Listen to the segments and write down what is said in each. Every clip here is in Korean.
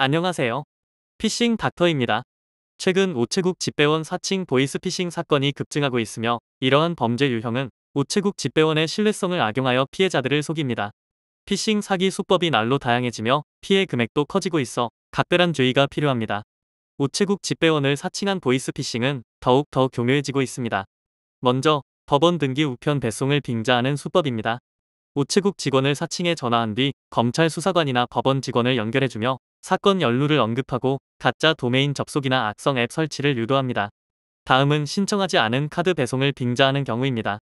안녕하세요. 피싱 닥터입니다. 최근 우체국 집배원 사칭 보이스피싱 사건이 급증하고 있으며 이러한 범죄 유형은 우체국 집배원의 신뢰성을 악용하여 피해자들을 속입니다. 피싱 사기 수법이 날로 다양해지며 피해 금액도 커지고 있어 각별한 주의가 필요합니다. 우체국 집배원을 사칭한 보이스피싱은 더욱 더 교묘해지고 있습니다. 먼저 법원 등기 우편 배송을 빙자하는 수법입니다. 우체국 직원을 사칭해 전화한 뒤 검찰 수사관이나 법원 직원을 연결해주며 사건 연루를 언급하고 가짜 도메인 접속이나 악성 앱 설치를 유도합니다. 다음은 신청하지 않은 카드 배송을 빙자하는 경우입니다.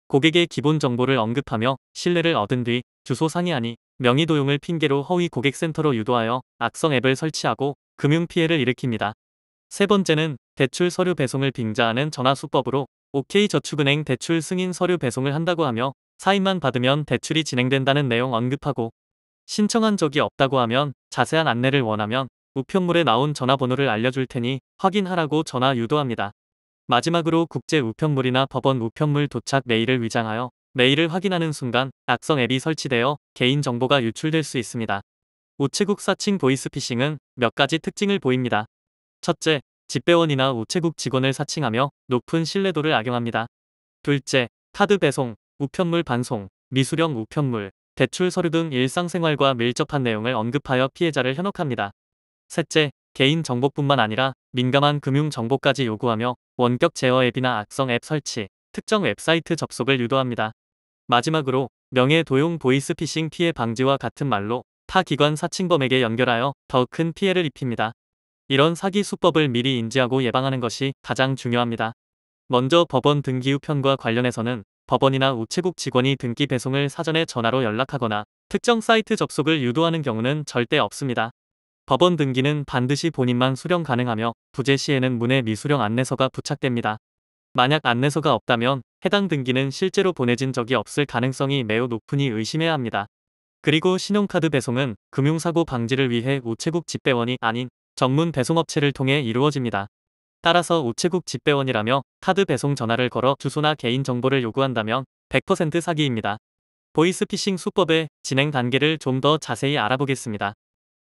고객의 기본 정보를 언급하며 신뢰를 얻은 뒤 주소 상의하니 명의 도용을 핑계로 허위 고객센터로 유도하여 악성 앱을 설치하고 금융 피해를 일으킵니다. 세 번째는 대출 서류 배송을 빙자하는 전화 수법으로 OK저축은행 대출 승인 서류 배송을 한다고 하며 사인만 받으면 대출이 진행된다는 내용 언급하고 신청한 적이 없다고 하면 자세한 안내를 원하면 우편물에 나온 전화번호를 알려줄 테니 확인하라고 전화 유도합니다. 마지막으로 국제 우편물이나 법원 우편물 도착 메일을 위장하여 메일을 확인하는 순간 악성 앱이 설치되어 개인정보가 유출될 수 있습니다. 우체국 사칭 보이스피싱은 몇 가지 특징을 보입니다. 첫째, 집배원이나 우체국 직원을 사칭하며 높은 신뢰도를 악용합니다. 둘째, 카드 배송, 우편물 반송, 미수령 우편물, 대출 서류 등 일상생활과 밀접한 내용을 언급하여 피해자를 현혹합니다. 셋째, 개인 정보뿐만 아니라 민감한 금융 정보까지 요구하며 원격 제어 앱이나 악성 앱 설치, 특정 웹사이트 접속을 유도합니다. 마지막으로 명예 도용 보이스피싱 피해 방지와 같은 말로 타 기관 사칭범에게 연결하여 더 큰 피해를 입힙니다. 이런 사기 수법을 미리 인지하고 예방하는 것이 가장 중요합니다. 먼저 법원 등기 우편과 관련해서는 법원이나 우체국 직원이 등기 배송을 사전에 전화로 연락하거나 특정 사이트 접속을 유도하는 경우는 절대 없습니다. 법원 등기는 반드시 본인만 수령 가능하며 부재 시에는 문의 미수령 안내서가 부착됩니다. 만약 안내서가 없다면 해당 등기는 실제로 보내진 적이 없을 가능성이 매우 높으니 의심해야 합니다. 그리고 신용카드 배송은 금융사고 방지를 위해 우체국 집배원이 아닌 전문 배송업체를 통해 이루어집니다. 따라서 우체국 집배원이라며 카드 배송 전화를 걸어 주소나 개인정보를 요구한다면 100% 사기입니다. 보이스피싱 수법의 진행 단계를 좀 더 자세히 알아보겠습니다.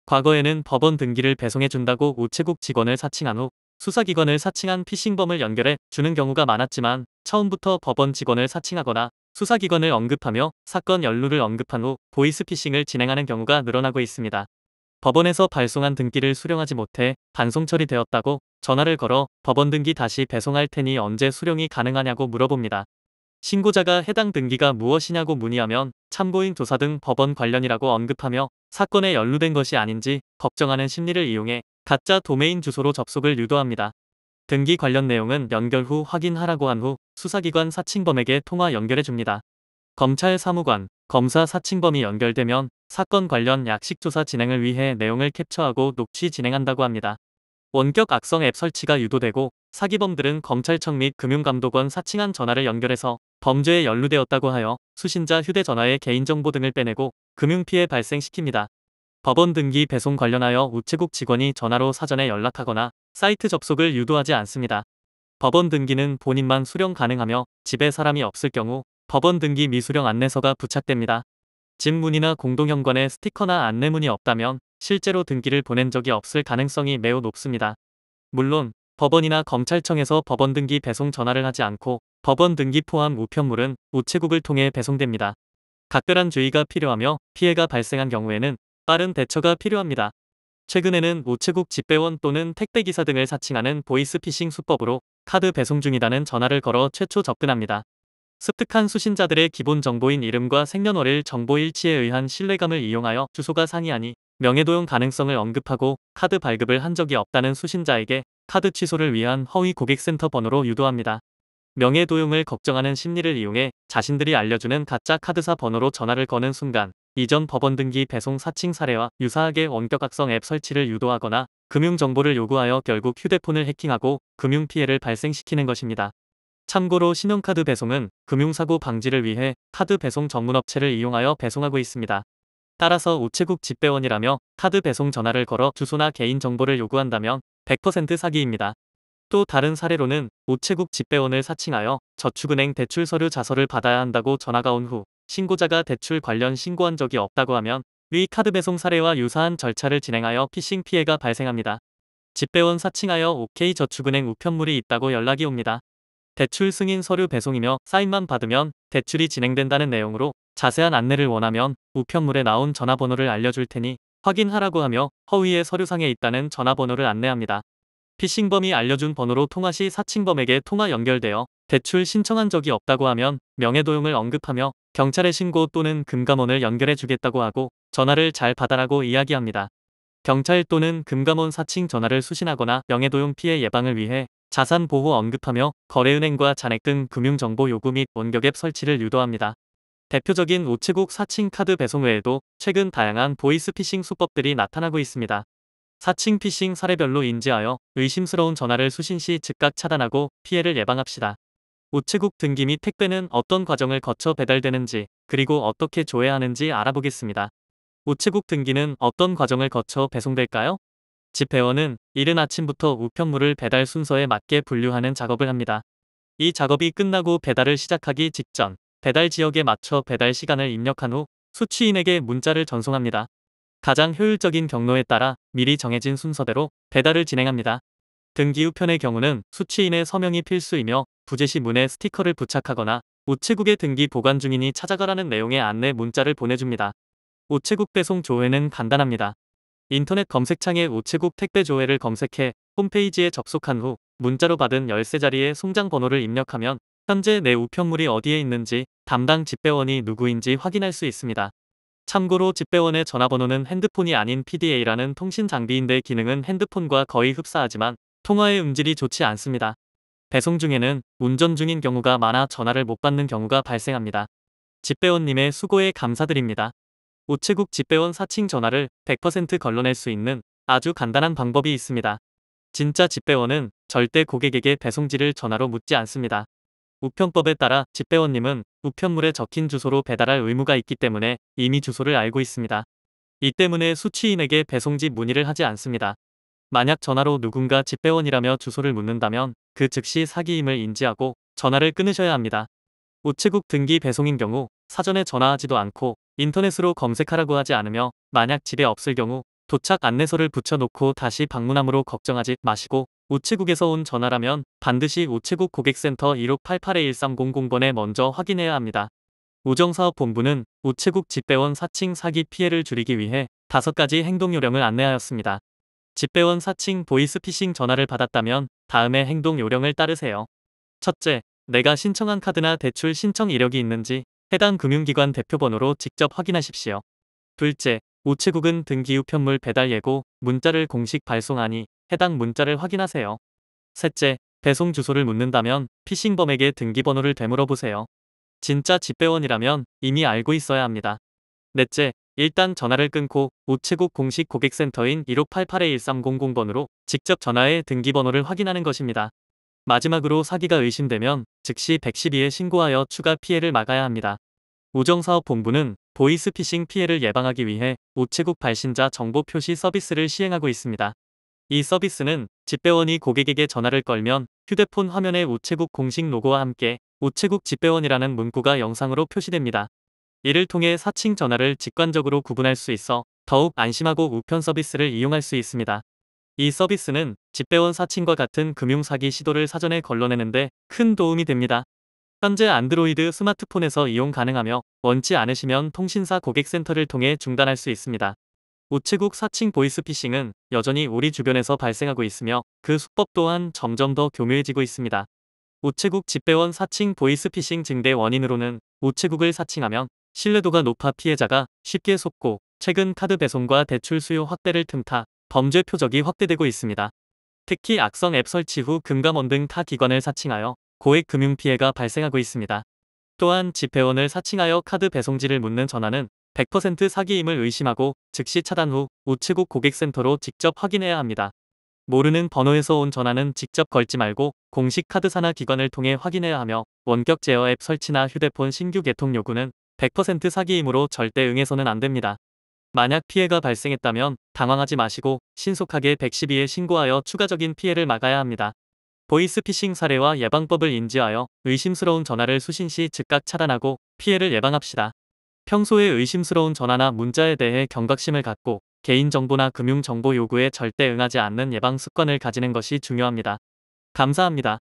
과거에는 법원 등기를 배송해준다고 우체국 직원을 사칭한 후 수사기관을 사칭한 피싱범을 연결해 주는 경우가 많았지만 처음부터 법원 직원을 사칭하거나 수사기관을 언급하며 사건 연루를 언급한 후 보이스피싱을 진행하는 경우가 늘어나고 있습니다. 법원에서 발송한 등기를 수령하지 못해 반송 처리되었다고 전화를 걸어 법원 등기 다시 배송할 테니 언제 수령이 가능하냐고 물어봅니다. 신고자가 해당 등기가 무엇이냐고 문의하면 참고인 조사 등 법원 관련이라고 언급하며 사건에 연루된 것이 아닌지 걱정하는 심리를 이용해 가짜 도메인 주소로 접속을 유도합니다. 등기 관련 내용은 연결 후 확인하라고 한 후 수사기관 사칭범에게 통화 연결해 줍니다. 검찰 사무관, 검사 사칭범이 연결되면 사건 관련 약식 조사 진행을 위해 내용을 캡처하고 녹취 진행한다고 합니다. 원격 악성 앱 설치가 유도되고 사기범들은 검찰청 및 금융감독원 사칭한 전화를 연결해서 범죄에 연루되었다고 하여 수신자 휴대전화의 개인정보 등을 빼내고 금융피해 발생시킵니다. 법원 등기 배송 관련하여 우체국 직원이 전화로 사전에 연락하거나 사이트 접속을 유도하지 않습니다. 법원 등기는 본인만 수령 가능하며 집에 사람이 없을 경우 법원 등기 미수령 안내서가 부착됩니다. 집 문이나 공동현관에 스티커나 안내문이 없다면 실제로 등기를 보낸 적이 없을 가능성이 매우 높습니다. 물론 법원이나 검찰청에서 법원 등기 배송 전화를 하지 않고 법원 등기 포함 우편물은 우체국을 통해 배송됩니다. 각별한 주의가 필요하며 피해가 발생한 경우에는 빠른 대처가 필요합니다. 최근에는 우체국 집배원 또는 택배기사 등을 사칭하는 보이스피싱 수법으로 카드 배송 중이다는 전화를 걸어 최초 접근합니다. 습득한 수신자들의 기본 정보인 이름과 생년월일 정보 일치에 의한 신뢰감을 이용하여 주소가 상이하니 명예도용 가능성을 언급하고 카드 발급을 한 적이 없다는 수신자에게 카드 취소를 위한 허위 고객센터 번호로 유도합니다. 명예도용을 걱정하는 심리를 이용해 자신들이 알려주는 가짜 카드사 번호로 전화를 거는 순간 이전 법원 등기 배송 사칭 사례와 유사하게 원격 악성 앱 설치를 유도하거나 금융정보를 요구하여 결국 휴대폰을 해킹하고 금융피해를 발생시키는 것입니다. 참고로 신용카드 배송은 금융사고 방지를 위해 카드 배송 전문업체를 이용하여 배송하고 있습니다. 따라서 우체국 집배원이라며 카드 배송 전화를 걸어 주소나 개인정보를 요구한다면 100% 사기입니다. 또 다른 사례로는 우체국 집배원을 사칭하여 저축은행 대출 서류 자서를 받아야 한다고 전화가 온 후 신고자가 대출 관련 신고한 적이 없다고 하면 위 카드 배송 사례와 유사한 절차를 진행하여 피싱 피해가 발생합니다. 집배원 사칭하여 OK저축은행 우편물이 있다고 연락이 옵니다. 대출 승인 서류 배송이며 사인만 받으면 대출이 진행된다는 내용으로 자세한 안내를 원하면 우편물에 나온 전화번호를 알려줄 테니 확인하라고 하며 허위의 서류상에 있다는 전화번호를 안내합니다. 피싱범이 알려준 번호로 통화 시 사칭범에게 통화 연결되어 대출 신청한 적이 없다고 하면 명예도용을 언급하며 경찰에 신고 또는 금감원을 연결해 주겠다고 하고 전화를 잘 받아라고 이야기합니다. 경찰 또는 금감원 사칭 전화를 수신하거나 명예도용 피해 예방을 위해 자산보호 언급하며 거래은행과 잔액 등 금융정보 요구 및 원격앱 설치를 유도합니다. 대표적인 우체국 사칭 카드 배송 외에도 최근 다양한 보이스피싱 수법들이 나타나고 있습니다. 사칭 피싱 사례별로 인지하여 의심스러운 전화를 수신 시 즉각 차단하고 피해를 예방합시다. 우체국 등기 및 택배는 어떤 과정을 거쳐 배달되는지 그리고 어떻게 조회하는지 알아보겠습니다. 우체국 등기는 어떤 과정을 거쳐 배송될까요? 집배원은 이른 아침부터 우편물을 배달 순서에 맞게 분류하는 작업을 합니다. 이 작업이 끝나고 배달을 시작하기 직전 배달 지역에 맞춰 배달 시간을 입력한 후 수취인에게 문자를 전송합니다. 가장 효율적인 경로에 따라 미리 정해진 순서대로 배달을 진행합니다. 등기 우편의 경우는 수취인의 서명이 필수이며 부재시 문에 스티커를 부착하거나 우체국의 등기 보관 중이니 찾아가라는 내용의 안내 문자를 보내줍니다. 우체국 배송 조회는 간단합니다. 인터넷 검색창에 우체국 택배 조회를 검색해 홈페이지에 접속한 후 문자로 받은 열쇠자리에 송장 번호를 입력하면 현재 내 우편물이 어디에 있는지 담당 집배원이 누구인지 확인할 수 있습니다. 참고로 집배원의 전화번호는 핸드폰이 아닌 PDA라는 통신 장비인데 기능은 핸드폰과 거의 흡사하지만 통화의 음질이 좋지 않습니다. 배송 중에는 운전 중인 경우가 많아 전화를 못 받는 경우가 발생합니다. 집배원님의 수고에 감사드립니다. 우체국 집배원 사칭 전화를 100% 걸러낼 수 있는 아주 간단한 방법이 있습니다. 진짜 집배원은 절대 고객에게 배송지를 전화로 묻지 않습니다. 우편법에 따라 집배원님은 우편물에 적힌 주소로 배달할 의무가 있기 때문에 이미 주소를 알고 있습니다. 이 때문에 수취인에게 배송지 문의를 하지 않습니다. 만약 전화로 누군가 집배원이라며 주소를 묻는다면 그 즉시 사기임을 인지하고 전화를 끊으셔야 합니다. 우체국 등기 배송인 경우 사전에 전화하지도 않고 인터넷으로 검색하라고 하지 않으며 만약 집에 없을 경우 도착 안내서를 붙여놓고 다시 방문함으로 걱정하지 마시고 우체국에서 온 전화라면 반드시 우체국 고객센터 1688-1300번에 먼저 확인해야 합니다. 우정사업본부는 우체국 집배원 사칭 사기 피해를 줄이기 위해 5가지 행동 요령을 안내하였습니다. 집배원 사칭 보이스피싱 전화를 받았다면 다음의 행동 요령을 따르세요. 첫째, 내가 신청한 카드나 대출 신청 이력이 있는지 해당 금융기관 대표번호로 직접 확인하십시오. 둘째, 우체국은 등기 우편물 배달 예고 문자를 공식 발송하니 해당 문자를 확인하세요. 셋째, 배송 주소를 묻는다면 피싱범에게 등기번호를 되물어보세요. 진짜 집배원이라면 이미 알고 있어야 합니다. 넷째, 일단 전화를 끊고 우체국 공식 고객센터인 1688-1300번으로 직접 전화해 등기번호를 확인하는 것입니다. 마지막으로 사기가 의심되면 즉시 112에 신고하여 추가 피해를 막아야 합니다. 우정사업본부는 보이스피싱 피해를 예방하기 위해 우체국 발신자 정보 표시 서비스를 시행하고 있습니다. 이 서비스는 집배원이 고객에게 전화를 걸면 휴대폰 화면에 우체국 공식 로고와 함께 우체국 집배원이라는 문구가 영상으로 표시됩니다. 이를 통해 사칭 전화를 직관적으로 구분할 수 있어 더욱 안심하고 우편 서비스를 이용할 수 있습니다. 이 서비스는 집배원 사칭과 같은 금융사기 시도를 사전에 걸러내는데 큰 도움이 됩니다. 현재 안드로이드 스마트폰에서 이용 가능하며 원치 않으시면 통신사 고객센터를 통해 중단할 수 있습니다. 우체국 사칭 보이스피싱은 여전히 우리 주변에서 발생하고 있으며 그 수법 또한 점점 더 교묘해지고 있습니다. 우체국 집배원 사칭 보이스피싱 증대 원인으로는 우체국을 사칭하면 신뢰도가 높아 피해자가 쉽게 속고 최근 카드 배송과 대출 수요 확대를 틈타 범죄 표적이 확대되고 있습니다. 특히 악성 앱 설치 후 금감원 등 타 기관을 사칭하여 고액 금융 피해가 발생하고 있습니다. 또한 집배원을 사칭하여 카드 배송지를 묻는 전화는 100% 사기임을 의심하고 즉시 차단 후 우체국 고객센터로 직접 확인해야 합니다. 모르는 번호에서 온 전화는 직접 걸지 말고 공식 카드사나 기관을 통해 확인해야 하며 원격 제어 앱 설치나 휴대폰 신규 개통 요구는 100% 사기이므로 절대 응해서는 안 됩니다. 만약 피해가 발생했다면 당황하지 마시고 신속하게 112에 신고하여 추가적인 피해를 막아야 합니다. 보이스피싱 사례와 예방법을 인지하여 의심스러운 전화를 수신 시 즉각 차단하고 피해를 예방합시다. 평소에 의심스러운 전화나 문자에 대해 경각심을 갖고 개인정보나 금융정보 요구에 절대 응하지 않는 예방 습관을 가지는 것이 중요합니다. 감사합니다.